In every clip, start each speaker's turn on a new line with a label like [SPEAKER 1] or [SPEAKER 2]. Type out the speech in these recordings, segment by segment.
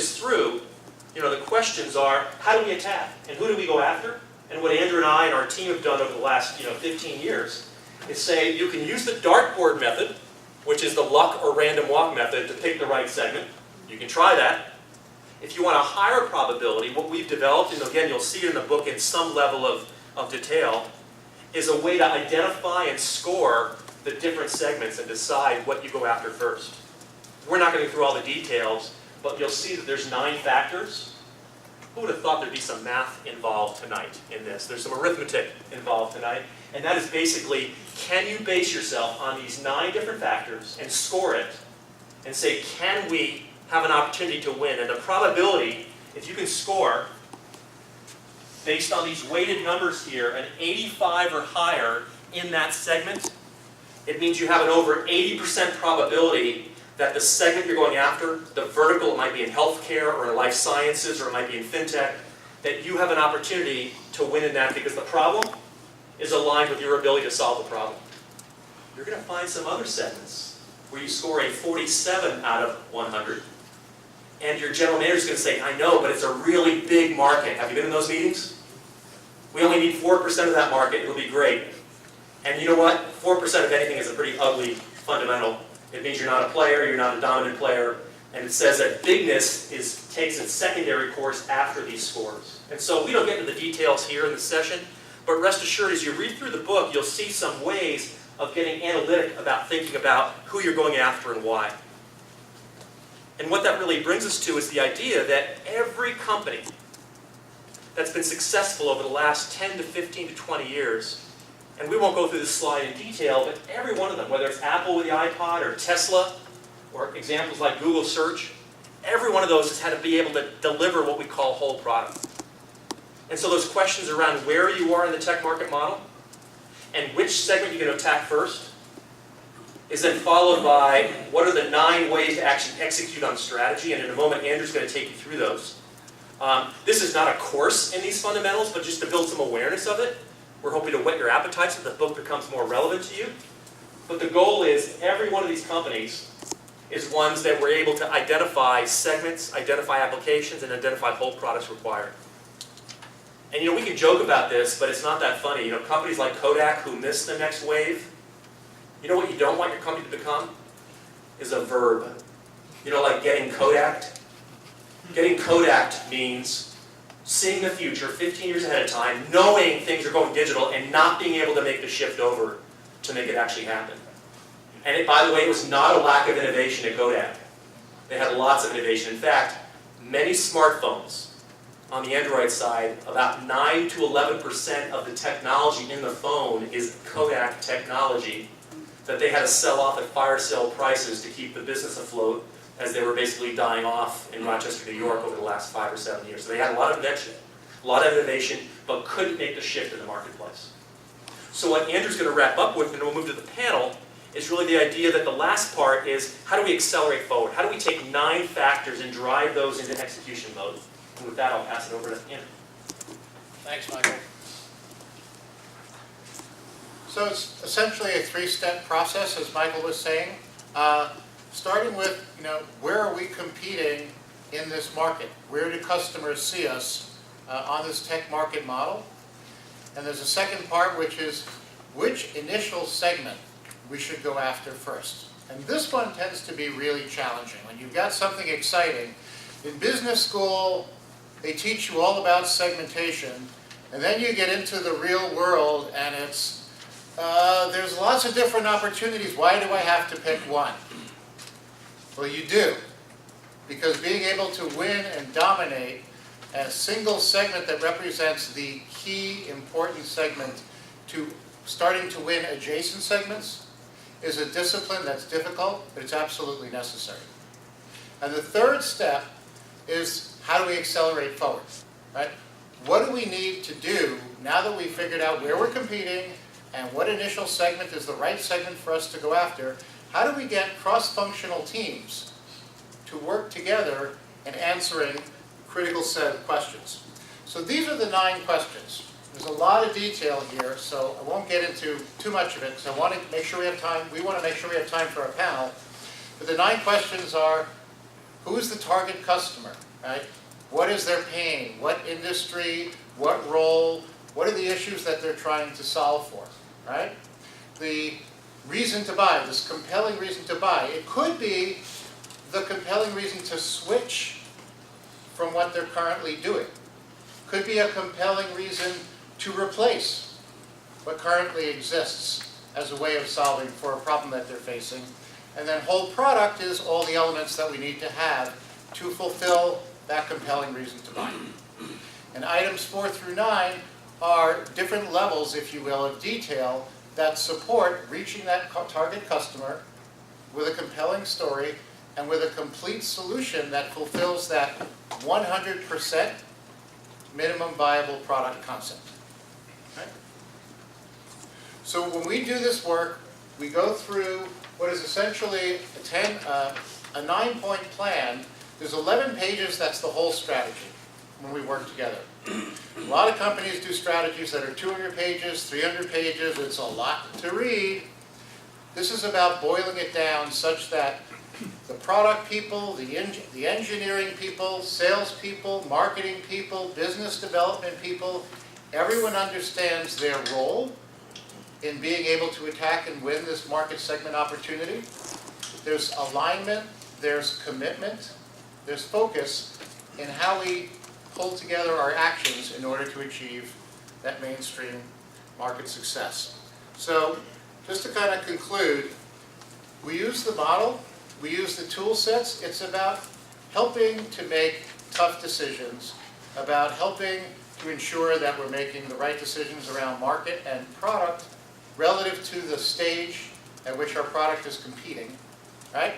[SPEAKER 1] this through, the questions are, how do we attack? And who do we go after? And what Andrew and I and our team have done over the last 15 years is say you can use the dartboard method, which is the luck or random walk method, to pick the right segment. You can try that. If you want a higher probability, what we've developed, and again you'll see it in the book in some level of detail, is a way to identify and score the different segments and decide what you go after first. We're not going to go through all the details, but you'll see that there's 9 factors. Who would have thought there'd be some math involved tonight in this? There's some arithmetic involved tonight. And that is basically, can you base yourself on these 9 different factors and score it and say, can we have an opportunity to win? And the probability, if you can score, based on these weighted numbers here, an 85 or higher in that segment, it means you have an over 80% probability that the segment you're going after, the vertical, it might be in healthcare or in life sciences or it might be in fintech, that you have an opportunity to win in that because the problem is aligned with your ability to solve the problem. You're going to find some other segments where you score a 47 out of 100, and your general manager is going to say, I know, but it's a really big market. Have you been in those meetings? We only need 4% of that market. It'll be great. And you know what? 4% of anything is a pretty ugly fundamental. It means you're not a player, you're not a dominant player, and it says that bigness takes its secondary course after these scores. And so we don't get into the details here in this session, but rest assured, as you read through the book, you'll see some ways of getting analytic about thinking about who you're going after and why. And what that really brings us to is the idea that every company that's been successful over the last 10 to 15 to 20 years, and we won't go through this slide in detail, but every one of them, whether it's Apple with the iPod or Tesla, or examples like Google Search, every one of those has had to be able to deliver what we call whole product. And so those questions around where you are in the tech market model and which segment you're going to attack first is then followed by what are the 9 ways to actually execute on strategy, and in a moment Andrew's going to take you through those. This is not a course in these fundamentals, but just to build some awareness of it. We're hoping to whet your appetite so the book becomes more relevant to you. But the goal is every one of these companies is ones that we're able to identify segments, identify applications, and identify whole products required. And we can joke about this, but it's not that funny. Companies like Kodak who miss the next wave, what you don't want your company to become is a verb. Like getting Kodaked. Getting Kodaked means seeing the future 15 years ahead of time, knowing things are going digital, and not being able to make the shift over to make it actually happen. And by the way, it was not a lack of innovation at Kodak. They had lots of innovation. In fact, many smartphones on the Android side, about 9 to 11% of the technology in the phone is Kodak technology that they had to sell off at fire sale prices to keep the business afloat as they were basically dying off in Rochester, New York over the last 5 or 7 years. So they had a lot of invention, a lot of innovation, but couldn't make the shift in the marketplace. So what Andrew's going to wrap up with, and we'll move to the panel, is really the idea that the last part is how do we accelerate forward? How do we take 9 factors and drive those into execution mode? And with that, I'll pass it over to Andrew.
[SPEAKER 2] Thanks, Michael. So it's essentially a 3-step process, as Michael was saying. Starting with, where are we competing in this market? Where do customers see us on this tech market model? And there's a second part, which is which initial segment we should go after first. And this one tends to be really challenging. When you've got something exciting, in business school, they teach you all about segmentation, and then you get into the real world, and there's lots of different opportunities. Why do I have to pick one? Well, you do, because being able to win and dominate a single segment that represents the key important segment to starting to win adjacent segments is a discipline that's difficult, but it's absolutely necessary. And the third step is how do we accelerate forward, right? What do we need to do now that we've figured out where we're competing and what initial segment is the right segment for us to go after? How do we get cross-functional teams to work together in answering a critical set of questions? So these are the 9 questions. There's a lot of detail here, so I won't get into too much of it because I want to make sure we have time. We want to make sure we have time for our panel. But the 9 questions are, who is the target customer? right? What is their pain? What industry? What role? What are the issues that they're trying to solve for, right? The reason to buy, this compelling reason to buy. It could be the compelling reason to switch from what they're currently doing. Could be a compelling reason to replace what currently exists as a way of solving for a problem that they're facing. And then whole product is all the elements that we need to have to fulfill that compelling reason to buy. And items 4 through 9 are different levels, if you will, of detail that support reaching that target customer with a compelling story and with a complete solution that fulfills that 100% minimum viable product concept. Okay? So when we do this work, we go through what is essentially a 9-point plan. There's 11 pages, that's the whole strategy when we work together. A lot of companies do strategies that are 200 pages, 300 pages, it's a lot to read. This is about boiling it down such that the product people, the engineering people, sales people, marketing people, business development people, everyone understands their role in being able to attack and win this market segment opportunity. There's alignment, there's commitment, there's focus in how we pull together our actions in order to achieve that mainstream market success. So just to kind of conclude, we use the model, we use the tool sets. It's about helping to make tough decisions, about helping to ensure that we're making the right decisions around market and product relative to the stage at which our product is competing, right?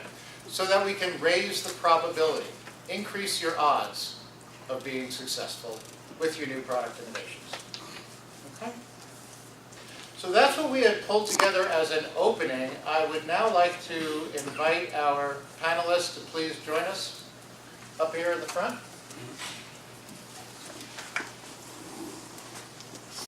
[SPEAKER 2] So that we can raise the probability, increase your odds of being successful with your new product innovations. Okay? So that's what we had pulled together as an opening. I would now like to invite our panelists to please join us up here in the front.